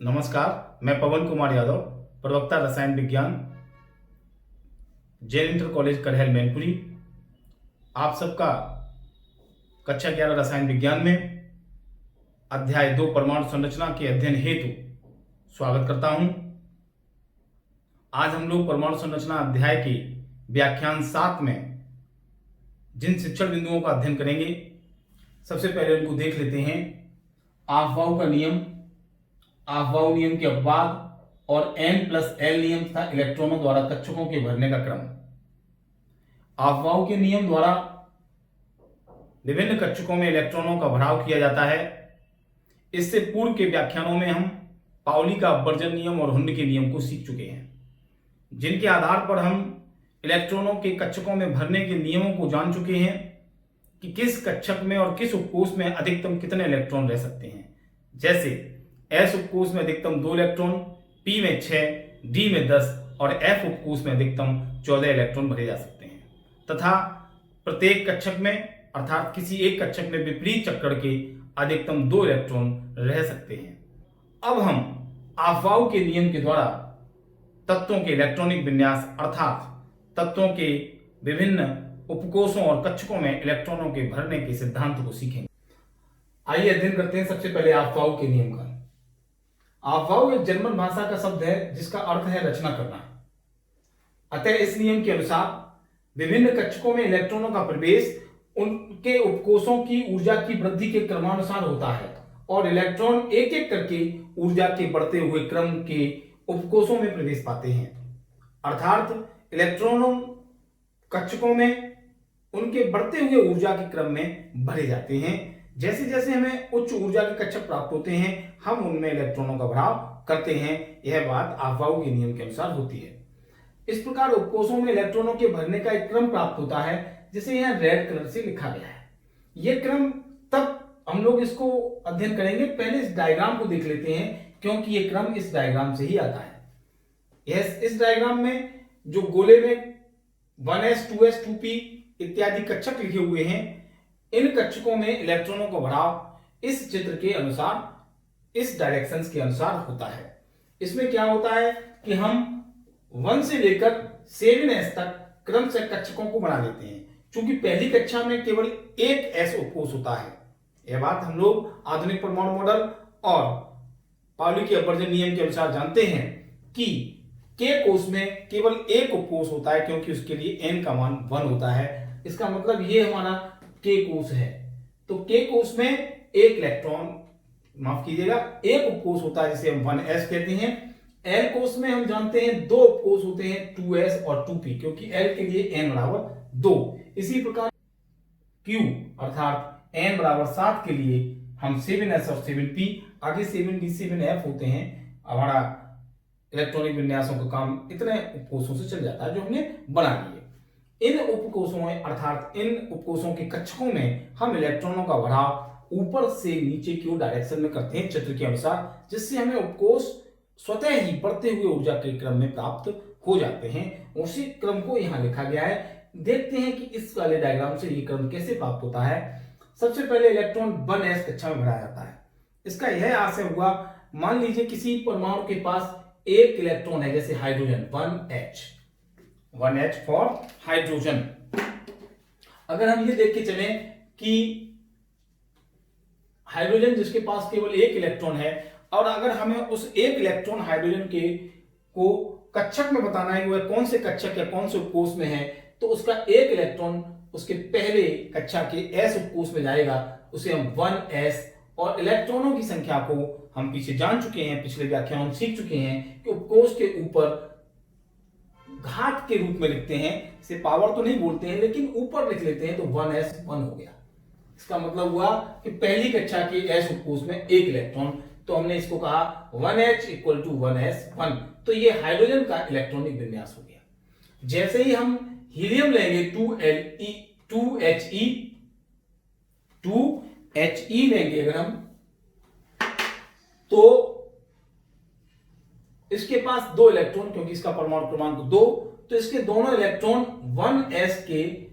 नमस्कार, मैं पवन कुमार यादव, प्रवक्ता रसायन विज्ञान, जैन इंटर कॉलेज करहल मैनपुरी। आप सबका कक्षा 11 रसायन विज्ञान में अध्याय 2 परमाणु संरचना के अध्ययन हेतु स्वागत करता हूं। आज हम लोग परमाणु संरचना अध्याय के व्याख्यान 7 में जिन शिक्षण बिंदुओं का अध्ययन करेंगे, सबसे पहले उनको देख लेते हैं। अफबाउ का नियम, अफबाउ नियम के अपवाद और N+L नियम तथा इलेक्ट्रॉनों द्वारा कक्षकों के भरने का क्रम। अफबाउ के नियम द्वारा विभिन्न कक्षकों में इलेक्ट्रॉनों का भराव किया जाता है। इससे पूर्व के व्याख्यानों में हम पाउली का अपवर्जन नियम और हुंड के नियम को सीख चुके हैं, जिनके आधार पर हम इलेक्ट्रॉनों के कक्षकों में भरने के नियमों को जान चुके हैं कि किस कक्षक में और किस उपकोष में अधिकतम कितने इलेक्ट्रॉन रह सकते हैं। जैसे S उपकोष में अधिकतम 2 इलेक्ट्रॉन, P में 6, D में 10 और F उपकोष में अधिकतम 14 इलेक्ट्रॉन भरे जा सकते हैं तथा प्रत्येक कक्षक में अर्थात किसी एक कक्षक में विपरीत चक्कर के अधिकतम 2 इलेक्ट्रॉन रह सकते हैं। अब हम अफबाउ के नियम के द्वारा तत्वों के इलेक्ट्रॉनिक विन्यास अर्थात तत्वों के विभिन्न उपकोषों और कक्षकों में इलेक्ट्रॉनों के भरने के सिद्धांत को सीखेंगे। आइए अध्ययन करते हैं सबसे पहले अफबाउ के नियम का। अफबाउ एक जर्मन भाषा का शब्द है जिसका अर्थ है रचना करना। अतः इस नियम के अनुसार विभिन्न कक्षकों में इलेक्ट्रॉनों का प्रवेश उनके उपकोषों की ऊर्जा की वृद्धि के क्रमानुसार होता है और इलेक्ट्रॉन एक एक करके ऊर्जा के बढ़ते हुए क्रम के उपकोषों में प्रवेश पाते हैं। अर्थात इलेक्ट्रॉनों कक्षकों में उनके बढ़ते हुए ऊर्जा के क्रम में भरे जाते हैं। जैसे जैसे हमें उच्च ऊर्जा के कक्षक प्राप्त होते हैं, हम उनमें इलेक्ट्रॉनों का भराव करते हैं। यह बात अफबाउ के नियम के अनुसार होती है। इस प्रकार उपकोषों में इलेक्ट्रॉनों के भरने का एक क्रम प्राप्त होता है, जिसे यहाँ रेड कलर से लिखा गया है। यह क्रम तब हम लोग इसको अध्ययन करेंगे। पहले इस डायग्राम को देख लेते हैं, क्योंकि यह क्रम इस डायग्राम से ही आता है। इस डायग्राम में जो गोले में 1s 2s 2p इत्यादि कक्षक लिखे हुए हैं, इन कक्षकों में इलेक्ट्रॉनों का भराव इस चित्र के अनुसार, इस डायरेक्शंस के अनुसार होता है। इसमें क्या होता है कि हम 1 से लेकर 7s तक क्रम से कक्षकों को बना लेते हैं। क्योंकि पहली कक्षा में केवल एक s उपकोष होता है। यह बात हम लोग आधुनिक परमाणु मॉडल और पाउली के अपवर्जन नियम के अनुसार जानते हैं कि K कोष में केवल एक उपकोष होता है, क्योंकि उसके लिए n का मान 1 होता है। इसका मतलब ये हमारा K कोष है। तो K कोष में एक इलेक्ट्रॉन, माफ कीजिएगा, एक उपकोष होता है जिसे हम 1s कहते हैं। L कोष में हम जानते हैं दो उपकोष होते हैं, 2s और 2p, क्योंकि L के लिए n बराबर 2। इसी प्रकार Q अर्थात n बराबर 7 के लिए हम 7s और 7p, आगे 7d 7f होते हैं। हमारा इलेक्ट्रॉनिक विन्यासों का काम इतने उपकोषों से चल जाता है जो हमने बना लिए। इन उपकोषों में अर्थात इन उपकोषों के कक्षकों में हम इलेक्ट्रॉनों का भराव ऊपर से नीचे की डायरेक्शन में करते हैं चित्र के अनुसार, जिससे हमें उपकोष स्वतः ही बढ़ते हुए ऊर्जा के क्रम में प्राप्त हो जाते हैं। उसी क्रम को यहाँ लिखा गया है। देखते हैं कि इस वाले डायग्राम से ये क्रम कैसे प्राप्त होता है। सबसे पहले इलेक्ट्रॉन 1s कक्षा में भरा जाता है। इसका यह आशय हुआ, मान लीजिए किसी परमाणु के पास एक इलेक्ट्रॉन है, जैसे हाइड्रोजन 1h फॉर हाइड्रोजन। अगर हम ये देख के चलें कि हाइड्रोजन जिसके पास केवल एक इलेक्ट्रॉन है, और अगर हमें उस एक इलेक्ट्रॉन हाइड्रोजन के को कक्षक में बताना है कि वह कौन से कक्षक या कौन से उपकोष में है, तो उसका एक इलेक्ट्रॉन उसके पहले कक्षा के s उपकोष में जाएगा, उसे हम 1s, और इलेक्ट्रॉनों की संख्या को हम पीछे जान चुके हैं, पिछले व्याख्यान में सीख चुके हैं कि उपकोष के ऊपर घात के रूप में लिखते हैं। इसे पावर तो नहीं बोलते हैं, लेकिन ऊपर लिख लेते हैं, तो 1s 1 हो गया। इसका मतलब हुआ कि पहली कक्षा के s उपकोष में एक इलेक्ट्रॉन, तो हमने इसको कहा 1h = 1s 1। तो ये हाइड्रोजन का इलेक्ट्रॉनिक विन्यास हो गया। जैसे ही हम हीलियम लेंगे 2he लेंगे अगर हम, तो इसके पास 2 इलेक्ट्रॉन, क्योंकि इसका परमाणु क्रमांक 2, तो इसके दोनों इलेक्ट्रॉन 1s के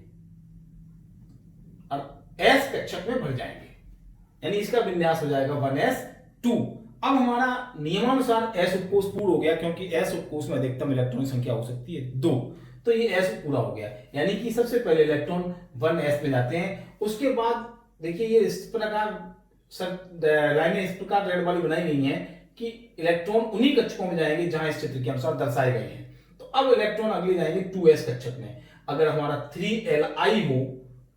s कक्षक में भर जाएंगे, यानी इसका विन्यास हो जाएगा 1s 2। अब हमारा नियमानुसार s उपकोष पूर्ण हो गया, क्योंकि s उपकोष में अधिकतम इलेक्ट्रॉन संख्या हो सकती है 2, तो ये s पूरा हो गया। यानी कि सबसे पहले इलेक्ट्रॉन 1s में जाते हैं। उसके बाद देखिए ये इस प्रकार लाइनें इस प्रकार रेड वाली बनाई गई हैं कि इलेक्ट्रॉन उन्हीं कक्षकों में जाएंगे जहां इस चित्र के अनुसार दर्शाए गए हैं। तो अब इलेक्ट्रॉन अगले जाएंगे 2s कक्षक में। अगर हमारा 3li हो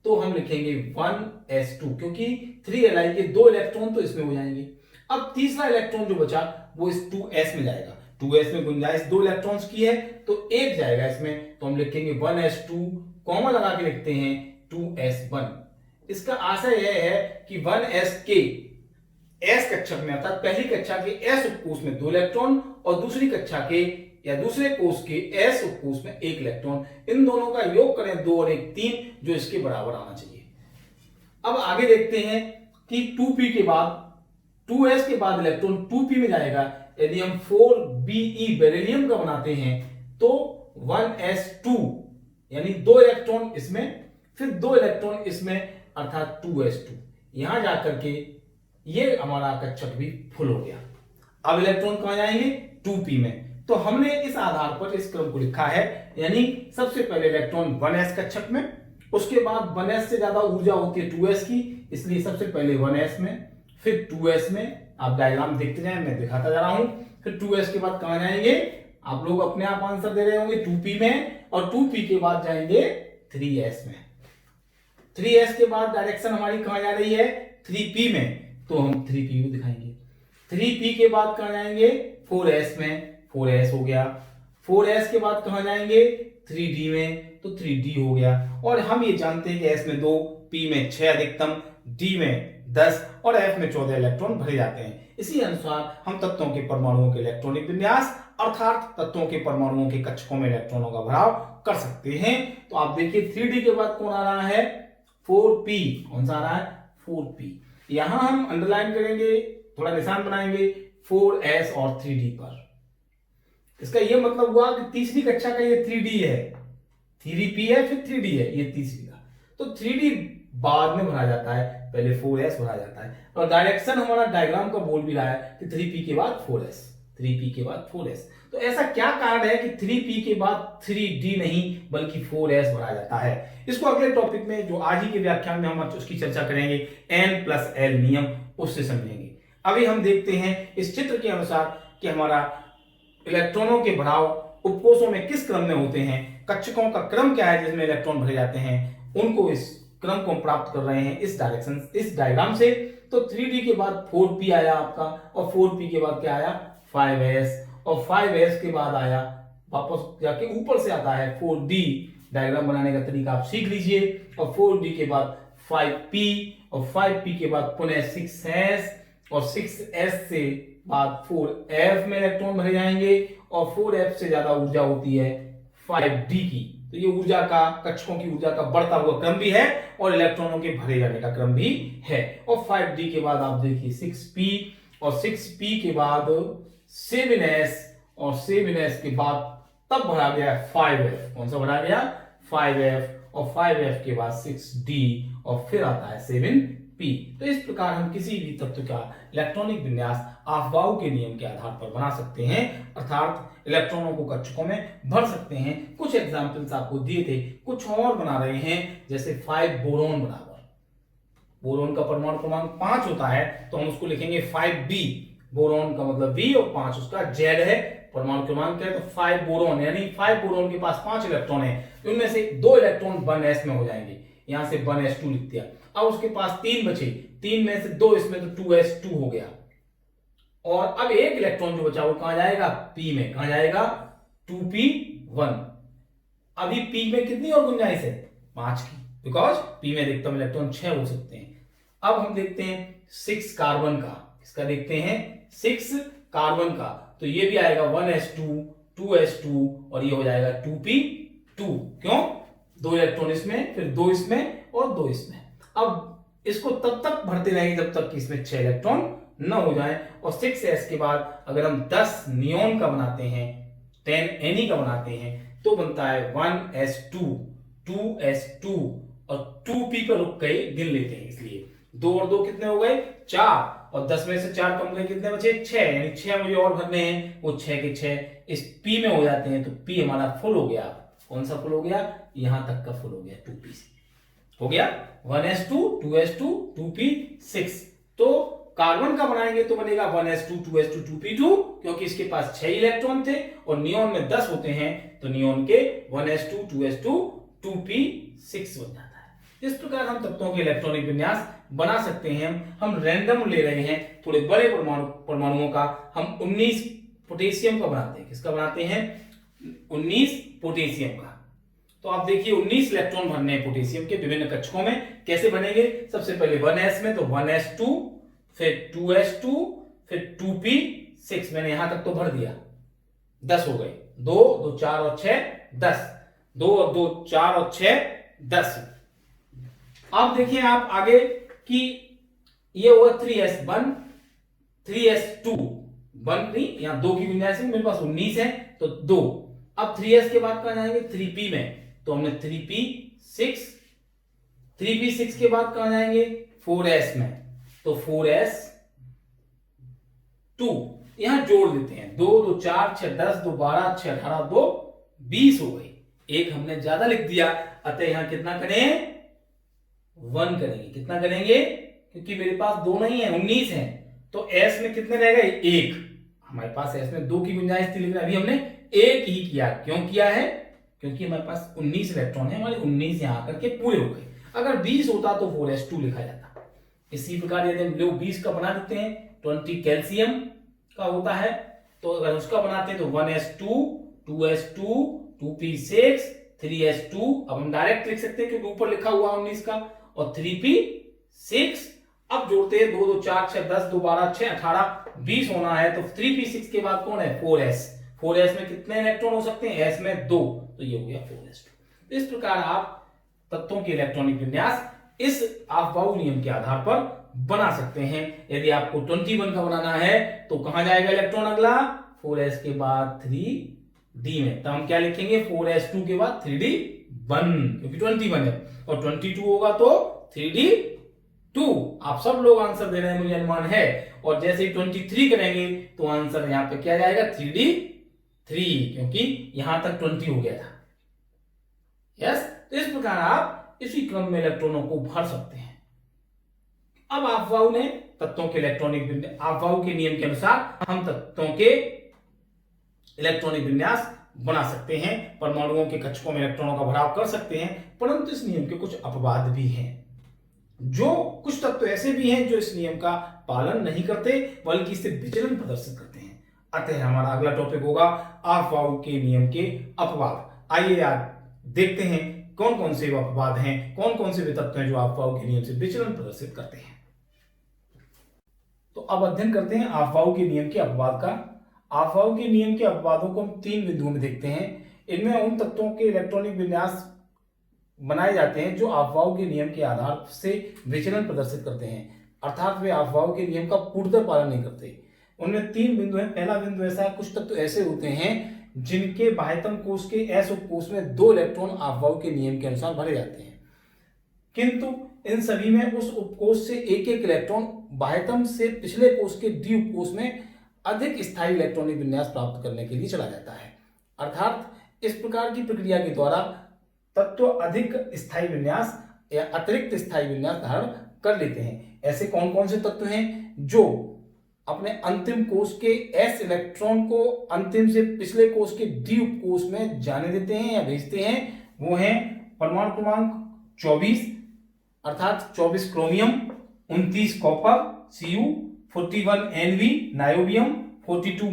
तो हम लिखेंगे 1s2, क्योंकि 3li के 2 इलेक्ट्रॉन तो इसमें हो जाएंगे। अब तीसरा इलेक्ट्रॉन जो बचा वो इस 2s में जाएगा। 2s में गुंजाइश 2 इलेक्ट्रॉन्स की है तो 1 जाएगा इसमें, तो हम लिखेंगे 1s2, कॉमा लगा के लिखते हैं 2s1। इसका आशय यह है कि 1s के s कक्षक में अर्थात पहली कक्षा के s उपकोष में 2 इलेक्ट्रॉन और दूसरी कक्षा के या दूसरे कोष के s उपकोष में 1 इलेक्ट्रॉन, इन दोनों का योग करें 2 और 1 3, जो इसके बराबर आना चाहिए। अब आगे देखते हैं कि 2p के बाद 2s के बाद इलेक्ट्रॉन 2p में जाएगा। यदि हम 4be बेरिलियम का बनाते हैं तो 1s2 यानी 2 इलेक्ट्रॉन इसमें, फिर 2 इलेक्ट्रॉन इसमें अर्थात 2s2। यहां जाकर के ये हमारा कक्षक भी फुल हो गया। अब इलेक्ट्रॉन कहां जाएंगे 2p में। तो हमने इस आधार पर इस क्रम को लिखा है, यानी सबसे पहले इलेक्ट्रॉन 1s कक्षक में, उसके बाद 1s से ज्यादा ऊर्जा होती है 2s की, इसलिए सबसे पहले 1s में, फिर 2s में। आप डायग्राम देखते जाएं, मैं दिखाता जा रहा हूं। फिर 2s के बाद कहां जाएंगे, आप लोग अपने आप आंसर दे रहे होंगे 2p में, और 2p के बाद जाएंगे 3s में। 3s के बाद डायरेक्शन हमारी कहां जा रही है 3p में, तो हम 3p को दिखाएंगे। 3p के बाद कहां जाएंगे 4s में, 4s हो गया। 4s के बाद कहां जाएंगे 3d में, तो 3d हो गया। और हम ये जानते हैं कि s में 2, p में 6 अधिकतम, d में 10 और f में 14 इलेक्ट्रॉन भरे जाते हैं। इसी अनुसार हम तत्वों के परमाणुओं के इलेक्ट्रॉनिक विन्यास अर्थात तत्वों के परमाणुओं के कक्षकों में इलेक्ट्रॉनों का भराव कर सकते हैं। तो आप देखिए 3d के बाद कौन आ रहा है 4p, कौन सा आ रहा है 4p। यहां हम अंडरलाइन करेंगे, थोड़ा निशान बनाएंगे 4s और 3d पर। इसका यह मतलब हुआ कि तीसरी कक्षा का ये 3d है, 3p है फिर 3d है, ये तीसरी का। तो 3d बाद में भरा जाता है, पहले 4s भरा जाता है। और डायरेक्शन हमारा डायग्राम का बोल भी रहा है कि 3p के बाद 4s, 3p के बाद 4s। तो ऐसा क्या कारण है कि 3p के बाद 3d नहीं बल्कि 4s भरा जाता है? इसको अगले टॉपिक में, जो आज ही के व्याख्यान में हम उसकी चर्चा करेंगे, n+l नियम, उससे समझेंगे। अभी हम देखते हैं इस चित्र के अनुसार कि हमारा इलेक्ट्रॉनों के भराव उपकोषों में किस क्रम में होते हैं, कक्षकों का क्रम क्या है जिसमें इलेक्ट्रॉन भरे जाते हैं, उनको इस क्रम को प्राप्त कर रहे हैं इस डायरेक्शन, इस डायग्राम से। तो 3d के बाद 4p आया आपका, और 4p के बाद क्या आया 5s, और 5s के बाद आया वापस जाके ऊपर से आता है 4d। डायग्राम बनाने का तरीका आप सीख लीजिए। और 4d के बाद 5p, और 5p के बाद पुनः 6s, और 6s से बाद 4f में इलेक्ट्रॉन भरे जाएंगे, और 4f से ज्यादा ऊर्जा होती है 5d की। तो ये ऊर्जा का, कक्षकों की ऊर्जा का बढ़ता हुआ क्रम भी है और इलेक्ट्रॉनों के भरे जाने का क्रम भी है। और 5d के बाद आप देखिए 6p, और 6p के बाद 7s, और 7s के बाद तब भरा गया 5f। कौन सा भरा गया 5f, और 5f के बाद 6d, और फिर आता है 7p। तो इस प्रकार हम किसी भी तत्व का इलेक्ट्रॉनिक विन्यास अफबाउ के नियम के आधार पर बना सकते हैं, अर्थात इलेक्ट्रॉनों को कक्षकों में भर सकते हैं। कुछ एग्जाम्पल्स आपको दिए थे, कुछ और बना रहे हैं, जैसे 5 बोरोन बराबर, बोरोन का परमाणु क्रमांक 5 होता है तो हम उसको लिखेंगे 5b। बोरोन का मतलब b और 5 उसका z है, परमाणु क्रमांक है। तो 5 बोरोन, यानी 5 बोरोन के पास 5 इलेक्ट्रॉन है, उनमें से 2 इलेक्ट्रॉन 1s में हो जाएंगे, यहां से 1s2 लिख दिया। अब उसके पास 3 बचे, 3 में से 2 इसमें, तो 2s2 हो गया। और अब एक इलेक्ट्रॉन जो बचा वो कहां जाएगा p में, कहां जाएगा 2p1। अभी p में कितनी और गुंजाइश है 5 की, बिकॉज p में अधिकतम इलेक्ट्रॉन 6 हो सकते हैं। अब हम देखते हैं 6 कार्बन का, इसका देखते हैं 6 कार्बन का, तो ये भी आएगा 1s2, 2s2, और ये हो जाएगा 2p2। क्यों 2 इलेक्ट्रॉन इसमें, फिर 2 इसमें और 2 इसमें। अब इसको तब तक भरते रहेंगे जब तक कि इसमें 6 इलेक्ट्रॉन न हो जाए। और 6s के बाद अगर हम 10 नियोन का बनाते हैं, 10Ne का बनाते हैं, तो बनता है 1s2, 2s2, और 2p पर रुक गए, गिन लेते हैं, इसलिए 2 और 2 कितने हो गए 4, और 10 में से 4 कम गए, कितने बचे 6, यानी 6 मुझे और भरने हैं, वो 6 के 6 इस P में हो जाते हैं, तो P हमारा फुल हो गया। कौन सा फुल हो गया, यहां तक का फुल हो गया, 2p हो गया, 1s2 2s2 2p6। तो कार्बन का बनाएंगे तो बनेगा 1s2 2s2 2p2, क्योंकि इसके पास 6 इलेक्ट्रॉन थे और नियोन में 10 होते हैं, तो नियोन के 1s2 2s2 2p6 बन जाता है। इस प्रकार हम तत्वों के इलेक्ट्रॉनिक विन्यास बना सकते हैं। हम रैंडम ले रहे हैं, थोड़े बड़े परमाणुओं का। हम 19 पोटेशियम का बनाते हैं, किसका बनाते हैं, 19 पोटेशियम का। तो आप देखिए 19 इलेक्ट्रॉन भरने हैं पोटेशियम के विभिन्न कक्षकों में। कैसे बनेंगे, सबसे पहले 1s में तो 1s2, फिर 2s2, फिर 2p6, मैंने यहां तक तो भर दिया, 10 हो गए, 2 2 4 और 6 10, 2 2 4 और 6 10। अब देखिए आप आगे कि ये हुआ 3s1 3s2 1 नहीं, यहां 2 की गुंजाइश है, मेरे पास 19 है तो 2। अब 3s के बाद कहां जाएंगे, 3p में, तो हमने 3p6, 3p6 के बाद कहां जाएंगे, 4s में, तो 4s2। यहां जोड़ देते हैं, 2 2 4 6 10, 2 12 6 18, 2 20 हो गई। एक हमने ज्यादा लिख दिया, अतः यहां कितना करें, 1 करेंगे। कितना करेंगे, क्योंकि मेरे पास 2 नहीं है, 19 है, तो s में कितने रह गए, 1। हमारे पास s में 2 की गुंजाइश थी, लेकिन अभी हमने 1 ही किया। क्यों किया है, क्योंकि हमारे पास 19 इलेक्ट्रॉन है, हमारे 19 यहां आकर के पूरे हो गए। अगर 20 होता तो 4s2 लिखा जाता। इसी प्रकार यदि हम लोग 20 का बना देते हैं, 20 कैल्शियम का होता है, तो अगर उसका बनाते हैं तो 1s2 2s2 2p6 3s2। अब हम डायरेक्ट लिख सकते हैं क्योंकि ऊपर लिखा हुआ 19 का, और 3p6। अब जोड़ते हैं, 2 2 4 6 10, 2 12 6 18 20 होना है, तो 3p6 के बाद कौन है, 4s। 4s में कितने इलेक्ट्रॉन हो सकते हैं, s में 2, तो ये हो गया 4s2। इस प्रकार आप तत्वों के इलेक्ट्रॉनिक विन्यास इस ऑफ-बाउ नियम के आधार पर बना सकते हैं। यदि आपको 21 का बनाना है तो कहां जाएगा इलेक्ट्रॉन, अगला 4s के बाद 3d में, तो हम क्या लिखेंगे, 4s2 के बाद 3d1, क्योंकि 21 है, और 22 होगा तो 3d2। आप सब लोग आंसर दे रहे हैं, मुझे अनुमान है। और जैसे ही 23 करेंगे तो आंसर यहां पे क्या जाएगा, 3d3, क्योंकि यहां तक 20 हो गया था। यस, तो इस प्रकार आप इसी क्रम में इलेक्ट्रॉनों को भर सकते हैं। अब ऑफ-बाउ ने तत्वों के इलेक्ट्रॉनिक ऑफ-बाउ के नियम के अनुसार हम तत्वों के इलेक्ट्रॉनिक विन्यास बना सकते हैं, परमाणुओं के कक्षकों में इलेक्ट्रॉनों का भराव कर सकते हैं। परंतु इस नियम के कुछ अपवाद भी हैं। जो कुछ तत्व ऐसे भी हैं जो इस नियम का पालन नहीं करते, बल्कि इससे विचलन प्रदर्शित करते हैं। अतः हमारा अगला टॉपिक होगा ऑफ-बाउ के नियम के अपवाद। आइए आप देखते हैं कौन कौन से अपवाद हैं, कौन कौन से वे तत्व हैं जो ऑफ-बाउ के नियम से विचलन प्रदर्शित करते हैं। तो अब अध्ययन करते हैं ऑफ-बाउ के नियम के अपवाद का। ऑफ-बाउ के नियम के अपवादों को हम 3 बिंदुओं में देखते हैं। इनमें उन तत्वों के इलेक्ट्रॉनिक विन्यास बनाए जाते हैं जो ऑफ-बाउ के नियम के आधार से विचलन प्रदर्शित करते हैं, अर्थात वे ऑफ-बाउ के नियम का पूर्णतः पालन नहीं करते। उनमें 3 बिंदु हैं। पहला बिंदु ऐसा है, कुछ तत्व ऐसे होते हैं जिनके बाह्यतम कोश के एस उपकोश में 2 इलेक्ट्रॉन ऑफ-बाउ के नियम के अनुसार भरे जाते हैं, किंतु इन सभी में उस उपकोश से एक एक इलेक्ट्रॉन बाह्यतम से पिछले कोश के डी उपकोश में अधिक स्थायी इलेक्ट्रॉनिक विन्यास प्राप्त करने के लिए चला जाता है। अर्थात इस प्रकार की प्रक्रिया के द्वारा तत्व अधिक स्थायी विन्यास या अतिरिक्त स्थायी विन्यास धारण कर लेते हैं। ऐसे कौन कौन से तत्व हैं जो अपने अंतिम कोश के s इलेक्ट्रॉन को अंतिम से पिछले कोश के d उपकोश में जाने देते हैं या भेजते हैं? वो हैं परमाणु क्रमांक 24 अर्थात 24 chromium, 29 copper Cu, 41 Nv niobium, 42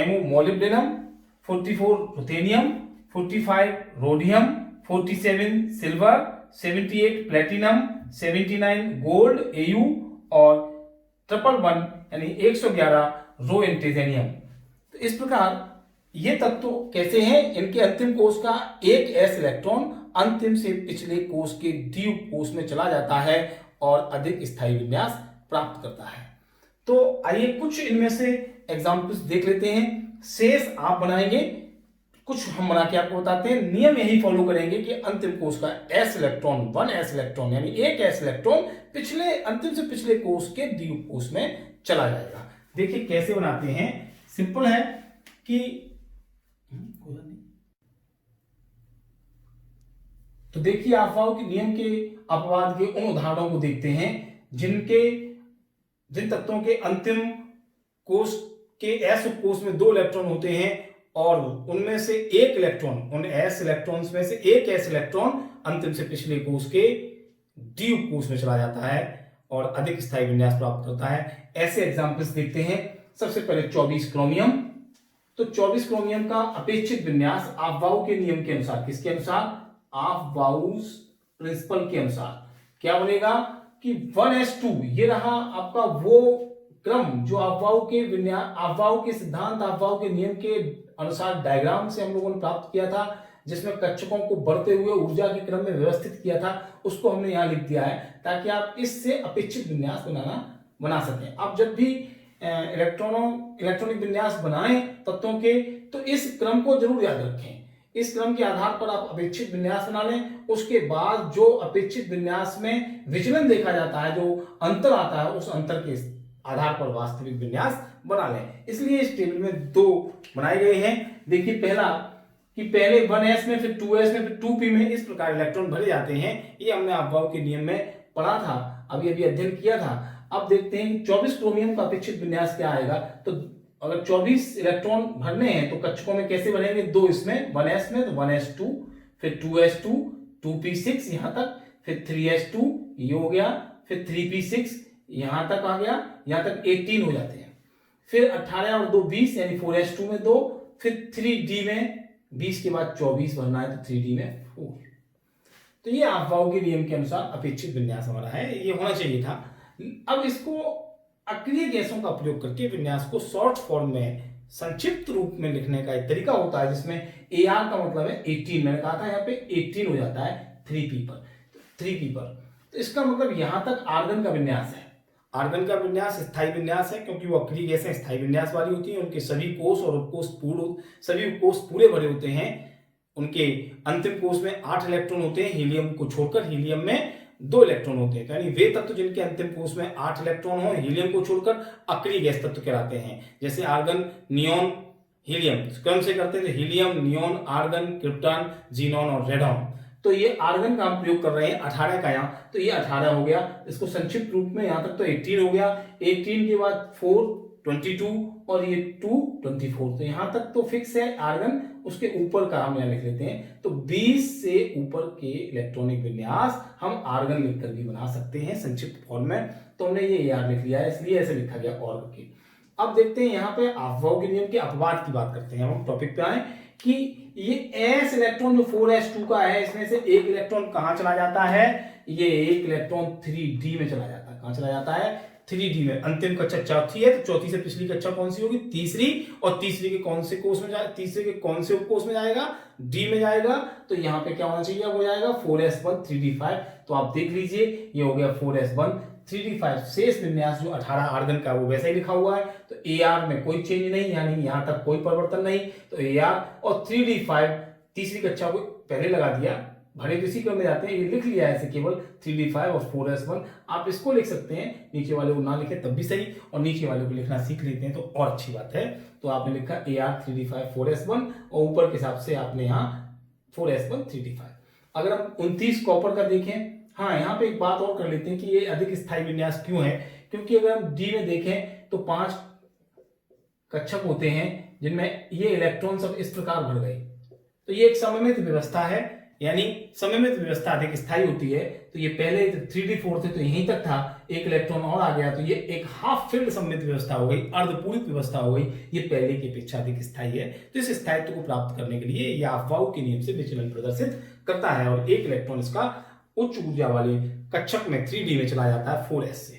Mo molybdenum, 44 ruthenium, 45 rhodium, 47 silver, 78 platinum, 79 gold Au और 111 यानी 111 रो एंटीजेनियम। तो इस प्रकार ये तत्व कैसे हैं, इनके अंतिम कोश का एक s इलेक्ट्रॉन अंतिम से पिछले कोश के d कोश में चला जाता है और अधिक स्थायी विन्यास प्राप्त करता है। तो आइए कुछ इनमें से एग्जांपल्स देख लेते हैं। शेष आप बनाएंगे कुछ हम बना के आपको बताते हैं। नियम यही फॉलो करेंगे कि अंतिम कोष का s इलेक्ट्रॉन, 1s इलेक्ट्रॉन यानी एक s इलेक्ट्रॉन पिछले अंतिम से पिछले कोष के द्वितीयक कोष में चला जाएगा। देखिए कैसे बनाते हैं, सिंपल है कि तो देखिए अफवाहों के नियम के अपवाद के उन उदाहरणों को देखते हैं जिन तत्वों के अंतिम कोष के s कोष में 2 इलेक्ट्रॉन होते हैं और उनमें से एक इलेक्ट्रॉन, उन s इलेक्ट्रॉन्स में से एक s इलेक्ट्रॉन अंतिम से पिछले कोष के द्वितीयक कोष में चला जाता है और अधिक स्थायी विन्यास प्राप्त करता है। ऐसे एग्जांपल्स देखते हैं। सबसे पहले 24 क्रोमियम। तो 24 क्रोमियम का अपेक्षित विन्यास अफवाह के नियम के अनुसार, किसके अनुसार? अफवाउस प्रिंसिपल के अनुसार क्या बनेगा कि 1s2 ये रहा आपका वो क्रम जो अफवाह के सिद्धांत, अफवाह के नियम के अनुसार डायग्राम से हम लोगों ने प्राप्त किया था, जिसमें कक्षकों को बढ़ते हुए ऊर्जा के क्रम में व्यवस्थित किया था, उसको हमने यहां लिख दिया है ताकि आप इससे अपेक्षित विन्यास बना सकें। आप जब भी इलेक्ट्रॉनिक विन्यास बनाएं तत्वों के, तो इस क्रम को जरूर याद रखें। इस क्रम के आधार पर आप अपेक्षित विन्यास बना लें। उसके बाद जो अपेक्षित विन्यास में विचलन देखा जाता है, जो अंतर आता है, उस अंतर के आधार पर वास्तविक विन्यास बना लें। इसलिए इस टेबल में 2 बनाए गए हैं। देखिए पहला कि पहले 1s में, फिर 2s में, फिर 2p में इस प्रकार इलेक्ट्रॉन भरे जाते हैं। ये हमने अफवाह के नियम में पढ़ा था, अभी अध्ययन किया था। अब देखते हैं 24 क्रोमियम का अपेक्षित विन्यास क्या आएगा। तो अगर 24 इलेक्ट्रॉन भरने हैं तो कक्षकों में कैसे बनेंगे? 2 इसमें, 1s में तो 1s2, फिर 2s2, 2p6 यहां तक, फिर 3s2 ये हो गया, फिर 3p6 यहां तक आ गया, यहां तक 18 हो जाते हैं। फिर 18 और 2 20 यानी 4s2 में 2, फिर 3d में 20 के बाद 24 भरना है तो 3d में 4। तो ये अफवाह के नियम के अनुसार अपेक्षित विन्यास हमारा है, ये होना चाहिए था। अब इसको अक्रिय गैसों का प्रयोग करके विन्यास को शॉर्ट फॉर्म में, संक्षिप्त रूप में लिखने का एक तरीका होता है, जिसमें AR का मतलब है 18। मैंने कहा था यहाँ पे 18 हो जाता है 3p पर। तो इसका मतलब यहां तक आर्गन का विन्यास है। आर्गन का विन्यास स्थायी विन्यास है, क्योंकि वो अक्रिय गैसें स्थायी विन्यास वाली होती हैं। उनके सभी कोष और उपकोष पूरे भरे होते हैं। उनके अंतिम कोष में 8 इलेक्ट्रॉन होते हैं, हीलियम को छोड़कर। हीलियम में 2 इलेक्ट्रॉन होते हैं, यानी वे तत्व जिनके अंतिम कोष में 8 इलेक्ट्रॉन हो, हीलियम को छोड़कर, अक्रिय गैस तत्व कहलाते हैं। जैसे आर्गन, नियोन, हीलियम क्रम से करते हैं तो helium, neon, argon, krypton, xenon और रेडॉन। तो ये आर्गन का हम प्रयोग कर रहे हैं 18 का यहाँ, तो ये 18 हो गया। इसको संक्षिप्त रूप में यहां तक तो 18 हो गया। 18 के बाद 4 22 और ये 2 24। तो यहां तक तो फिक्स है आर्गन। उसके ऊपर का हम यहाँ लिख लेते हैं। तो 20 से ऊपर के इलेक्ट्रॉनिक विन्यास हम आर्गन लिखकर भी बना सकते हैं संक्षिप्त फॉर्म में। तो हमने ये याद लिख लिया है, इसलिए ऐसे लिखा गया और करके। अब देखते हैं यहाँ पे अफवाह के नियम के अपवाद की बात करते हैं। हम टॉपिक पे आए कि ये s इलेक्ट्रॉन जो 4s2 का है, इसमें से एक इलेक्ट्रॉन कहां चला जाता है? ये एक इलेक्ट्रॉन 3d में चला जाता है। कहां चला जाता है? 3d में। अंतिम कक्षा चौथी है, तो चौथी से पिछली कक्षा कौन सी होगी? तीसरी। और तीसरी के कौन से कोष में जाएगा? तीसरे के कौन से उपकोष में जाएगा? d में जाएगा। तो यहाँ पे क्या होना चाहिए? हो जाएगा 4s1 3d5। तो आप देख लीजिए, ये हो गया 4s1 3d5। शेष विन्यास जो 18 आर्गन का वो वैसा ही लिखा हुआ है। तो AR में कोई चेंज नहीं, यानी यहां तक कोई परिवर्तन नहीं। तो AR और 3d5 तीसरी कक्षा को पहले लगा दिया, भले किसी क्रम में जाते हैं, ये लिख लिया है ऐसे केवल 3d5 और 4s1। आप इसको लिख सकते हैं, नीचे वाले को ना लिखे तब भी सही, और नीचे वाले को लिखना सीख लेते हैं तो और अच्छी बात है। तो आपने लिखा AR 3d5 4s1 और ऊपर के हिसाब से आपने यहाँ 4s1 3d5। अगर हम 29 कॉपर का देखें, हाँ यहाँ पे एक बात और कर लेते हैं कि ये अधिक स्थायी विन्यास क्यों है। क्योंकि अगर हम D में देखें तो 5 कक्षक होते हैं जिनमें ये इलेक्ट्रॉन सब इस प्रकार भर गए। तो ये एक सममित व्यवस्था है, यानी सममित व्यवस्था अधिक स्थायी होती है। तो ये पहले 3d4 थे तो यहीं तक था, एक इलेक्ट्रॉन और आ गया तो ये एक हाफ फिल्ड सममित व्यवस्था हो गई, अर्धपूरित व्यवस्था हो गई। ये पहले की अपेक्षा अधिक स्थायी है। तो इस स्थायित्व को प्राप्त करने के लिए यह अफवाह के नियम से विचलन प्रदर्शित करता है और एक इलेक्ट्रॉन इसका उच्च ऊर्जा वाले कक्षक में 3d में चला जाता है 4s से।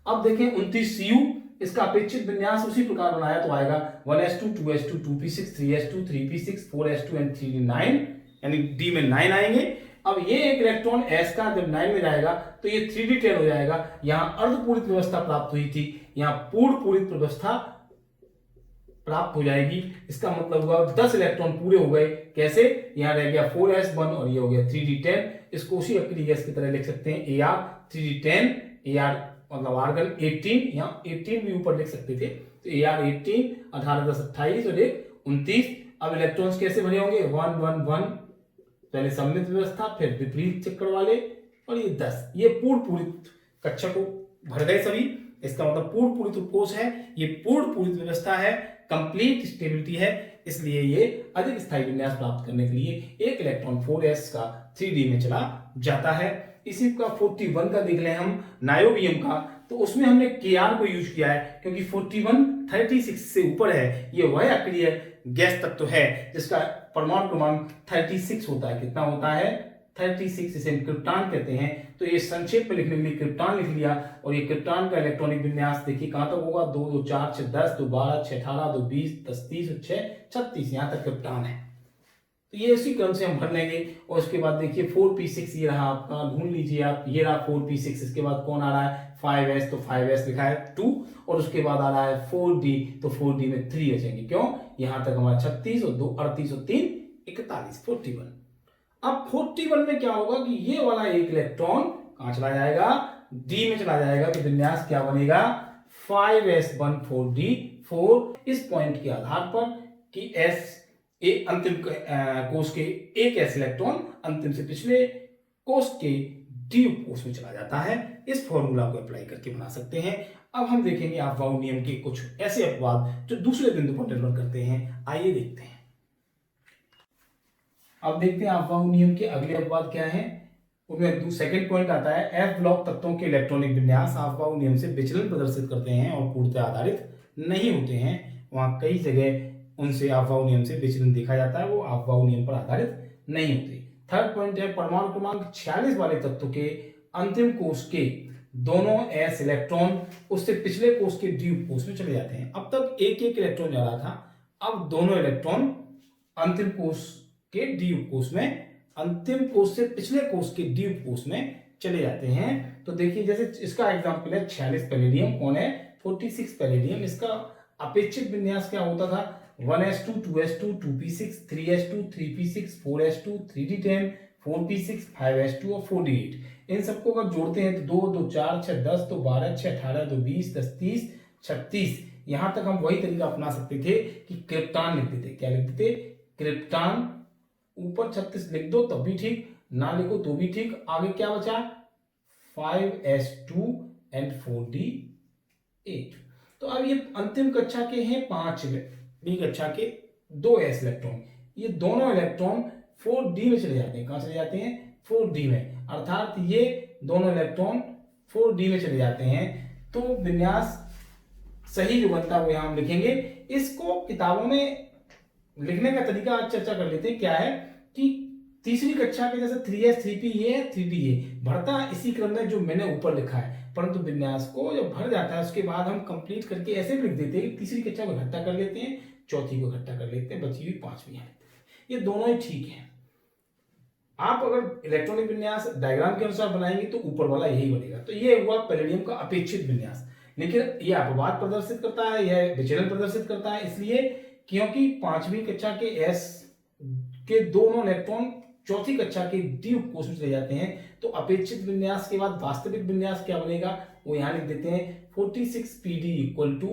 अब देखें 29 Cu, इसका अपेक्षित विन्यास उसी प्रकार बनाया तो आएगा 1s2 2s2 2p6 3s2 3p6 4s2 and 3d 9, यानी d में 9 आएंगे। अब ये एक इलेक्ट्रॉन s का जब 9 में जाएगा तो ये 3d 10 हो जाएगा। यहाँ अर्धपूरित व्यवस्था प्राप्त हुई थी, यहाँ पूर्ण पूरित व्यवस्था प्राप्त हो जाएगी। इसका मतलब हुआ 10 इलेक्ट्रॉन पूरे हो गए। कैसे? यहाँ रह गया 4s1 और ये हो गया 3d10। इसको उसी अक्रिय गैस की तरह लिख सकते हैं Ar 3d10 Ar मतलब आर्गन 18, यहाँ 18 भी ऊपर लिख सकते थे, तो Ar 18, 18 10 28 और 1 29। अब इलेक्ट्रॉन्स कैसे भरे होंगे? 1 1 1, पहले सममित व्यवस्था, फिर विपरीत चक्कर वाले, और ये 10। ये पूर्ण पूरित कक्षा को भर गए सभी। इसका मतलब पूर्ण पूरित कोष है, ये पूर्ण पूरित व्यवस्था है, कंप्लीट स्टेबिलिटी है। इसलिए ये अधिक स्थायी विन्यास प्राप्त करने के लिए एक इलेक्ट्रॉन 4s का 3d में चला जाता है। इसी का 41 का देख लें हम, नायोबियम का, तो उसमें हमने Kr को यूज किया है क्योंकि 41 36 से ऊपर है। ये वह अक्रिय गैस तत्व है जिसका परमाणु क्रमांक 36 होता है। कितना होता है? 36, इसे हम क्रिप्टॉन कहते हैं। तो ये संक्षेप में लिखने के लिए क्रिप्टॉन लिख लिया। और ये क्रिप्टॉन का इलेक्ट्रॉनिक विन्यास देखिए कहां तक होगा? 2 2 4 6 10 2 12 6 18 2 20 10 30 और 6 36, यहां तक क्रिप्टॉन है। तो ये इसी क्रम से हम भर लेंगे। और उसके बाद देखिए 4p6 ये रहा आपका, ढूंढ लीजिए आप, ये रहा 4p6। इसके बाद कौन आ रहा है? 5s, तो 5s लिखा है 2, और उसके बाद आ रहा है 4d, तो 4d में 3 बचेंगे। क्यों? यहां तक हमारा 36 और 2 38 और 3 41, 41। अब 41 में क्या होगा कि ये वाला एक इलेक्ट्रॉन कहां चला जाएगा? डी में चला जाएगा। तो विन्यास क्या बनेगा? 5s1 4d4। इस पॉइंट के आधार पर कि s अंतिम कोष के एक s इलेक्ट्रॉन अंतिम से पिछले कोष के डी कोष में चला जाता है। इस फॉर्मूला को अप्लाई करके बना सकते हैं। अब हम देखेंगे अफबाउ नियम के कुछ ऐसे अपवाद जो दूसरे बिंदु पर निर्भर करते हैं। आइए देखते हैं। अब देखते हैं अफबाउ नियम के अगले अपवाद क्या है। उनमें सेकंड पॉइंट आता है, एफ ब्लॉक तत्वों के इलेक्ट्रॉनिक विन्यास अफबाउ नियम से विचलन प्रदर्शित करते हैं और पूर्णतः आधारित नहीं होते हैं। वहां कई जगह उनसे अफबाउ नियम से विचलन देखा जाता है, वो अफबाउ नियम पर आधारित नहीं होते। थर्ड पॉइंट है, परमाणु क्रमांक 46 वाले तत्व के अंतिम कोष के दोनों s इलेक्ट्रॉन उससे पिछले कोष के डी कोष में चले जाते हैं। अब तक एक एक इलेक्ट्रॉन जा रहा था, अब दोनों इलेक्ट्रॉन अंतिम कोष के डी कोष में, अंतिम कोष से पिछले कोष के डी कोष में चले जाते हैं। तो देखिए जैसे इसका एग्जांपल है 46 पैलेडियम। कौन है? 46 पैलेडियम। इसका अपेक्षित विन्यास क्या होता था? 1s2 2s2 2p6 3s2 3p6 4s2 3d10 4p6 5s2 और 4d8। इन सबको अगर जोड़ते हैं तो 2 2 4 6 10 2 12 6 18 2 20 10 30 36। यहां तक हम वही तरीका अपना सकते थे कि क्रिप्टॉन लिखते थे। क्या लिखते थे? क्रिप्टॉन। ऊपर 36 लिख दो तब भी ठीक, ना लिखो तो भी ठीक। आगे क्या बचा? 5s2 and 4d8। तो अब ये अंतिम कक्षा के हैं 5वीं कक्षा के 2s इलेक्ट्रॉन। ये दोनों इलेक्ट्रॉन 4d में चले जाते हैं। कहां चले जाते हैं? 4d में। अर्थात ये दोनों इलेक्ट्रॉन 4d में चले जाते हैं। तो विन्यास सही जो बनता है वो यहां हम लिखेंगे। इसको किताबों में लिखने का तरीका आज चर्चा कर लेते हैं। क्या है कि तीसरी कक्षा के जैसे 3s 3p ये है 3d ये भरता इसी क्रम में जो मैंने ऊपर लिखा है, परंतु विन्यास को जब भर जाता है उसके बाद हम कंप्लीट करके ऐसे लिख देते हैं कि तीसरी कक्षा को इकट्ठा कर लेते हैं, चौथी को इकट्ठा कर लेते हैं, बची हुई 5वीं यहाँ लिखते हैं। ये दोनों ही ठीक है। आप अगर इलेक्ट्रॉनिक विन्यास डायग्राम के अनुसार बनाएंगे तो ऊपर वाला यही बनेगा। तो ये हुआ पैलेडियम का अपेक्षित विन्यास। लेकिन यह अपवाद प्रदर्शित करता है, यह विचलन प्रदर्शित करता है, इसलिए क्योंकि 5वीं कक्षा के s के दोनों इलेक्ट्रॉन चौथी कक्षा के डी कोष में चले जाते हैं। तो अपेक्षित विन्यास के बाद वास्तविक विन्यास क्या बनेगा वो यहां लिख देते हैं। 46pd equal to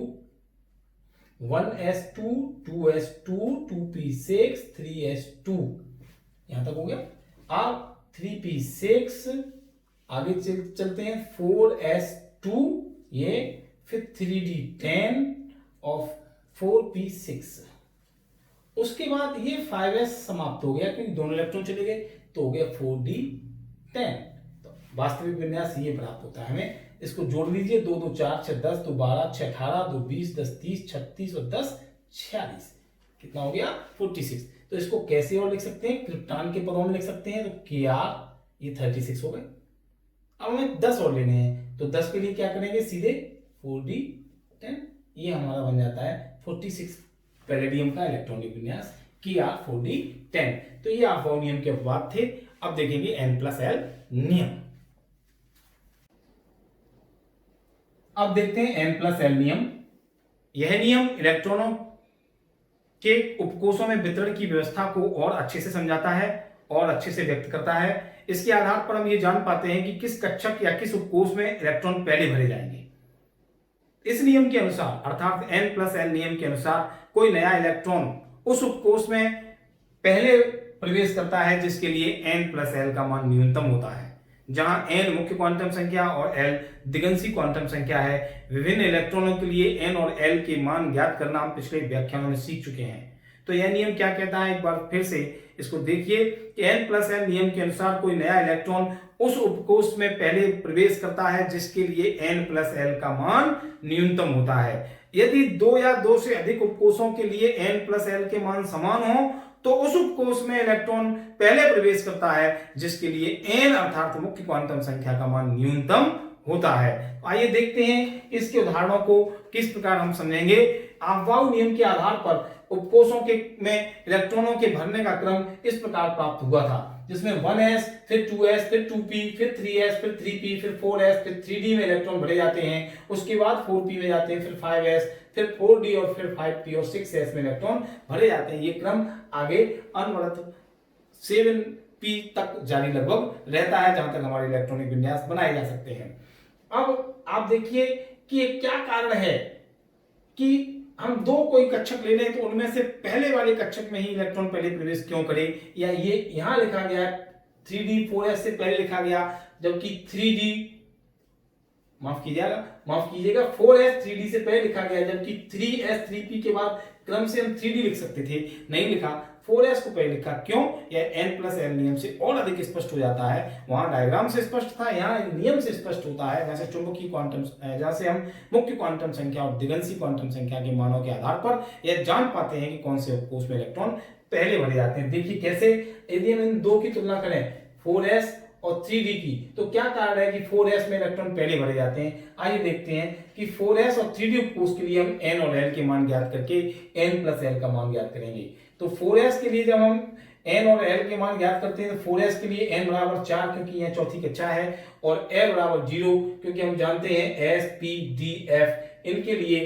1s2 2s2 2p6 3s2। यहां तक हो गया। अब 3p6 आगे चलते हैं 4s2 ये, फिर 3d10 ऑफ 4p6। उसके बाद ये 5s समाप्त हो गया क्योंकि दोनों इलेक्ट्रॉन चले गए, तो हो गया 4d10। तो वास्तविक विन्यास ये प्राप्त होता है हमें। इसको जोड़ लीजिए 2 2 4 6 10 2 12 6 18 2 20 10 30 36 और 10 46। कितना हो गया? 46। तो इसको कैसे और लिख सकते हैं? क्रिप्टॉन के पदों में लिख सकते हैं। तो Kr ये 36 हो गए। अब हमें 10 और लेने हैं, तो 10 के लिए क्या करेंगे? सीधे 4d10। ये हमारा बन जाता है 46 पैलेडियम का इलेक्ट्रॉनिक विन्यास Kr 4d10। तो ये अफबाउ नियम के अपवाद थे। अब देखेंगे n+l नियम। अब देखते हैं n+l नियम। यह नियम इलेक्ट्रॉनों के उपकोषों में वितरण की व्यवस्था को और अच्छे से समझाता है और अच्छे से व्यक्त करता है। इसके आधार पर हम ये जान पाते हैं कि किस कक्षक या किस उपकोष में इलेक्ट्रॉन पहले भरे जाएंगे। इस नियम के अनुसार अर्थात n+l नियम के अनुसार कोई नया इलेक्ट्रॉन उस उपकोष में पहले प्रवेश करता है जिसके लिए n+l का मान न्यूनतम होता है। जहां n मुख्य क्वांटम संख्या और l दिगंशी क्वांटम संख्या है। विभिन्न इलेक्ट्रॉनों के लिए n और l के मान ज्ञात करना हम पिछले व्याख्यानों में सीख चुके हैं। तो यह नियम क्या कहता है, एक बार फिर से इसको देखिए कि n+l नियम के अनुसार कोई नया इलेक्ट्रॉन उस उपकोष में पहले प्रवेश करता है जिसके लिए n+l का मान न्यूनतम होता है। यदि दो या दो से अधिक उपकोषों के लिए n+l के मान समान हो तो उस उपकोष में इलेक्ट्रॉन पहले प्रवेश करता है जिसके लिए n अर्थात मुख्य क्वांटम संख्या का मान न्यूनतम होता है। आइए देखते हैं इसके उदाहरणों को किस प्रकार हम समझेंगे। अफबाउ नियम के आधार पर उपकोषों के में इलेक्ट्रॉनों के भरने का क्रम इस प्रकार प्राप्त हुआ था, जिसमें 1s फिर 2s फिर 2p फिर 3s फिर 3p फिर 4s फिर 3d में इलेक्ट्रॉन भरे जाते हैं। उसके बाद 4p में जाते हैं, फिर 5s फिर 4d और फिर 5p और 6s में इलेक्ट्रॉन भरे जाते हैं। ये क्रम आगे अनवरत 7p तक जारी लगभग रहता है जहां तक हमारे इलेक्ट्रॉनिक विन्यास बनाए जा सकते हैं। अब आप देखिए कि ये क्या कारण है कि हम दो कोई कक्षक ले लें तो उनमें से पहले वाले कक्षक में ही इलेक्ट्रॉन पहले प्रवेश क्यों करे, या ये यहां लिखा गया 3d 4s से पहले लिखा गया जबकि 3d माफ कीजिएगा 4s 3d से पहले लिखा गया जबकि 3s 3p के बाद क्रम से हम 3d लिख सकते थे, नहीं लिखा 4s को पहले लिखा। क्यों? यह n+l नियम से और अधिक स्पष्ट हो जाता है। वहां डायग्राम से स्पष्ट था, यहाँ नियम से स्पष्ट होता है। जैसे चुंबकीय क्वांटम, जैसे हम मुख्य क्वांटम संख्या और दिगंशी क्वांटम संख्या के मानों के आधार पर यह जान पाते हैं कि कौन से उपकोष में इलेक्ट्रॉन पहले भरे जाते हैं। देखिए कैसे, यदि हम इन दो की तुलना करें 4s और 3d की, तो क्या कारण है कि 4s में इलेक्ट्रॉन पहले भरे जाते हैं। आइए देखते हैं कि 4s और 3d उपकोष के लिए हम n और l के मान ज्ञात करके n+l का मान ज्ञात करेंगे। तो 4s के लिए जब हम n और l के मान ज्ञात करते हैं तो 4s के लिए n बराबर 4 क्योंकि यह चौथी कक्षा है, और l बराबर 0 क्योंकि हम जानते हैं s p d f इनके लिए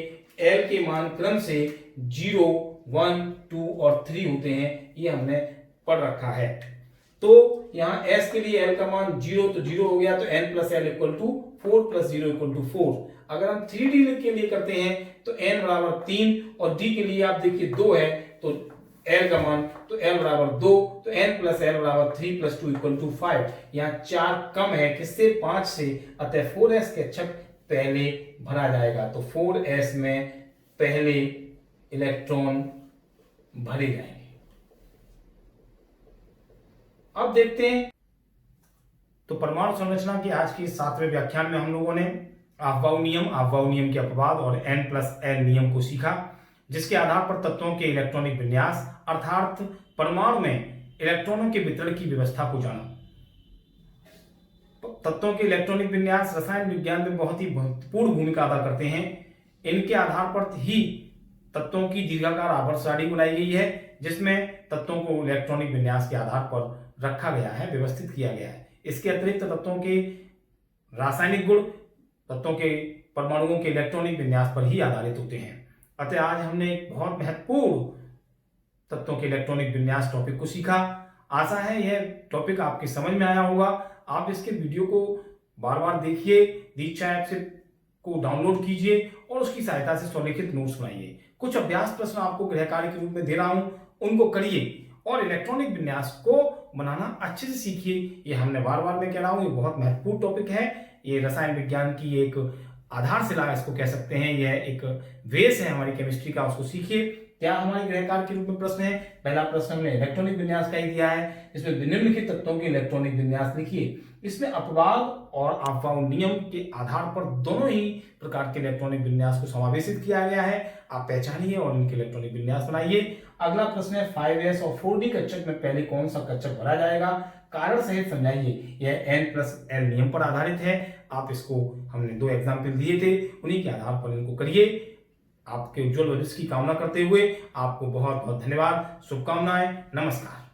l के मान क्रम से 0 1 2 और 3 होते हैं। ये हमने पढ़ रखा है। तो यहाँ s के लिए l का मान 0 तो 0 हो गया, तो n+l equal to 4 + 0 equal to 4। अगर हम 3d के लिए करते हैं तो n बराबर 3 और d के लिए आप देखिए 2 है, तो l का मान तो l बराबर 2, तो n+l बराबर 3 + 2 इक्वल टू 5। यहाँ 4 कम है किससे, 5 से, अतः 4s के कक्षक पहले भरा जाएगा। तो 4s में पहले इलेक्ट्रॉन भरे जाएंगे। अब देखते हैं तो परमाणु संरचना के आज के 7वें व्याख्यान में हम लोगों ने अफबाउ नियम के अपवाद और n+l नियम को सीखा, जिसके आधार पर तत्वों के इलेक्ट्रॉनिक विन्यास अर्थात परमाणु में इलेक्ट्रॉनों के वितरण की व्यवस्था को जाना। तत्वों के इलेक्ट्रॉनिक विन्यास रसायन विज्ञान में बहुत ही महत्वपूर्ण भूमिका अदा करते हैं। इनके आधार पर ही तत्वों की दीर्घाकार आवर्त सारणी बनाई गई है, जिसमें तत्वों को इलेक्ट्रॉनिक विन्यास के आधार पर रखा गया है, व्यवस्थित किया गया है। इसके अतिरिक्त तत्वों के रासायनिक गुण तत्वों के परमाणुओं के इलेक्ट्रॉनिक विन्यास पर ही आधारित होते हैं। अतः आज हमने एक बहुत महत्वपूर्ण तत्वों के इलेक्ट्रॉनिक विन्यास टॉपिक को सीखा। आशा है यह टॉपिक आपके समझ में आया होगा। आप इसके वीडियो को बार बार देखिए, दीक्षा ऐप से को डाउनलोड कीजिए और उसकी सहायता से स्वलिखित नोट्स बनाइए। कुछ अभ्यास प्रश्न आपको गृह कार्य के रूप में दे रहा हूं, उनको करिए और इलेक्ट्रॉनिक विन्यास को बनाना अच्छे से सीखिए। ये हमने बार बार मैं कह रहा हूं, ये बहुत महत्वपूर्ण टॉपिक है। ये रसायन विज्ञान की एक आधारशिला इसको कह सकते हैं, यह एक बेस है हमारी केमिस्ट्री का, उसको सीखिए। क्या हमारे गृह कार्य के रूप में प्रश्न है? पहला प्रश्न हमने इलेक्ट्रॉनिक विन्यास का ही दिया है, इसमें निम्नलिखित तत्वों के इलेक्ट्रॉनिक विन्यास लिखिए। इसमें अपवाद और अफबाउ नियम के आधार पर दोनों ही प्रकार के इलेक्ट्रॉनिक विन्यास को समावेशित किया गया है। आप पहचानिए और इनके इलेक्ट्रॉनिक विन्यास बनाइए। अगला प्रश्न है 5s और 4d कक्षक में पहले कौन सा कक्षक भरा जाएगा, कारण सहित समझाइए। यह n+l नियम पर आधारित है। आप इसको हमने 2 एग्जाम्पल दिए थे, उन्हीं के आधार पर इनको करिए। आपके उज्जवल भविष्य की कामना करते हुए आपको बहुत बहुत धन्यवाद, शुभकामनाएं, नमस्कार।